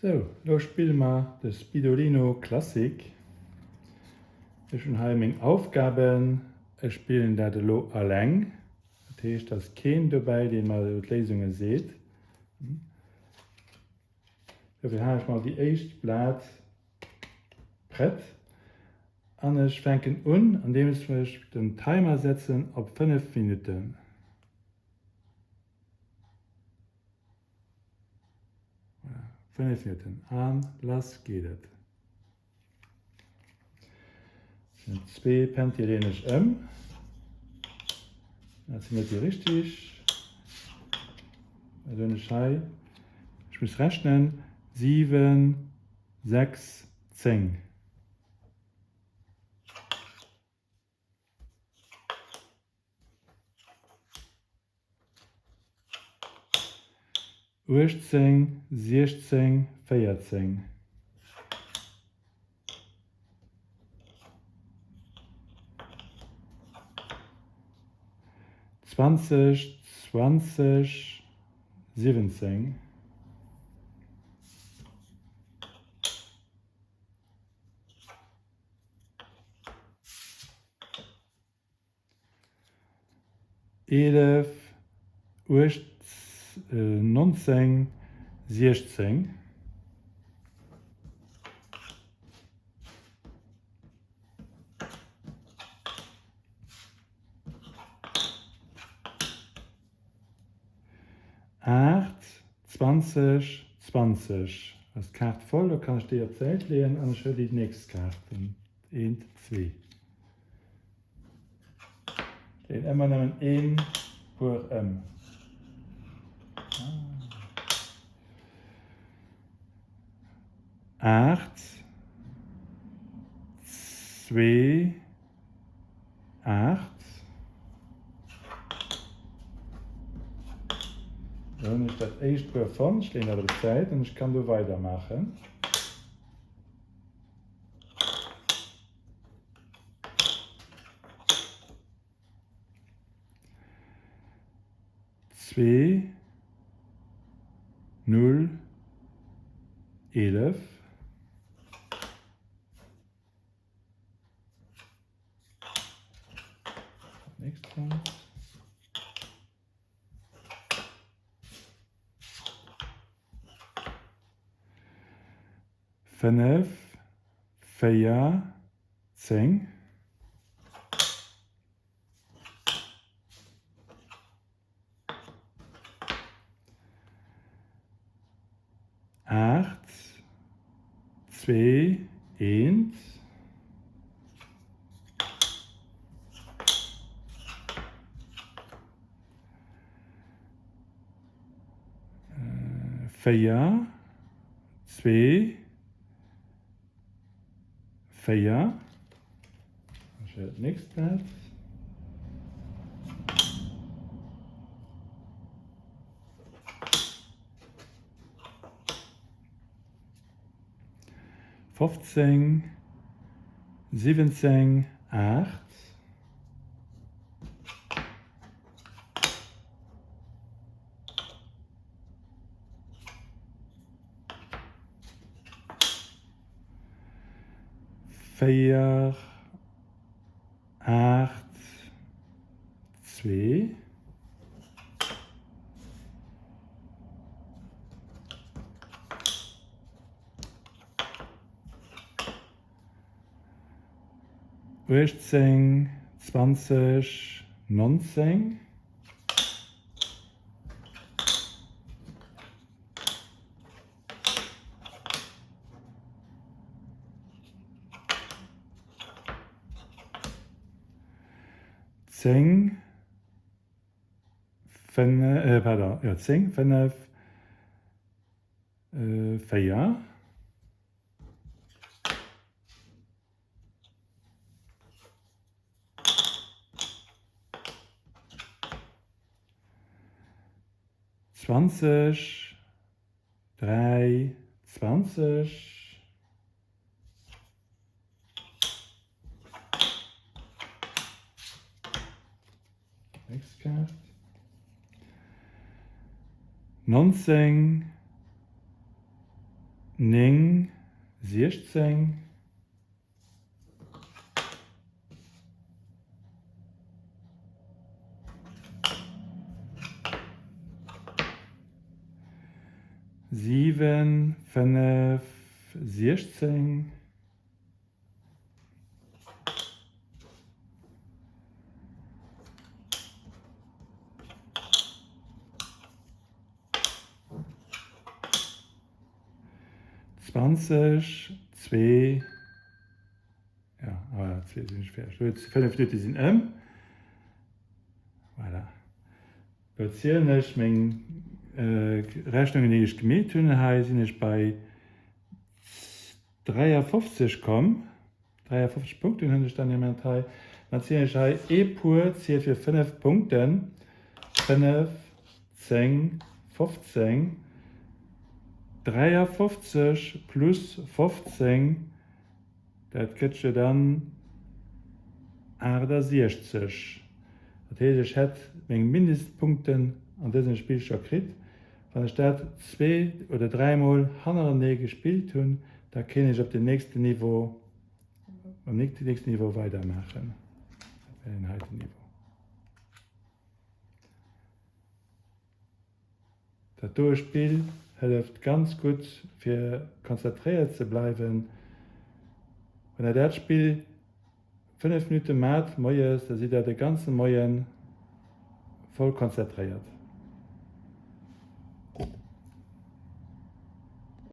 So, da spielen wir das Spidolino Classic. Ich schon meine Aufgaben, ich spiele da lo allein. Das heißt, da ist kein dabei, den man die Lesungen sieht. Dafür habe ich mal die erste Blatt brett. Und ich fange an, indem ich den Timer setze auf 5 Minuten. Ja, 5 Minuten. Und los geht es. Das sind 2 Pentylenisch M. Das sind die richtig. Also ich muss rechnen. 7, 6, 10. Uchtzehn, 16, 14. Zwanzig, 20, 17. Elf, 19, 16. Acht, 20, 20. Das Karte voll, da kann ich dir Zeit legen und ich will die nächste Karte. 1, 2. Ich lege immer noch ein für M. Acht, 2, 8. Dann ist das erste Paar von, ich lehne aber die Zeit und ich kann so weitermachen. Zwei, 0, 11. Nächstes. 5, 4, 10. Acht, 2, 1. Vier, 2, 4. Das ist nächstes Blatt. Fünfzehn, 17, 8. Vier, 8, 2. Achtzehn, 20, 19. Zehn, 10, 5, 4. Zwanzig, 3, 20. Nächste Karte. 19, 9, 16, 7, 5, 16, 20, 2, ja, aber 2 sind schwer. 5 Minuten sind Voilà. Ich zähle ich meine Rechnungen, die ich gemacht habe, sind ich bei 53 gekommen. 53 Punkte habe ich dann in meinem Teil. Dann zähle ich pur zählt für 5 Punkten. 5, 10, 15, 53 plus 15, das kriegst du dann 68. Das heißt, ich hätte meine Mindestpunkte an diesem Spiel schon gekriegt. Wenn ich das 2 oder 3 Mal hintereinander gespielt habe, dann kann ich auf dem nächsten Niveau, weitermachen. Das wäre ein heißes Niveau. Das Durchspiel hilft ganz gut, für konzentriert zu bleiben. Wenn das Spiel 5 Minuten macht, dann sieht er den ganzen Morgen voll konzentriert.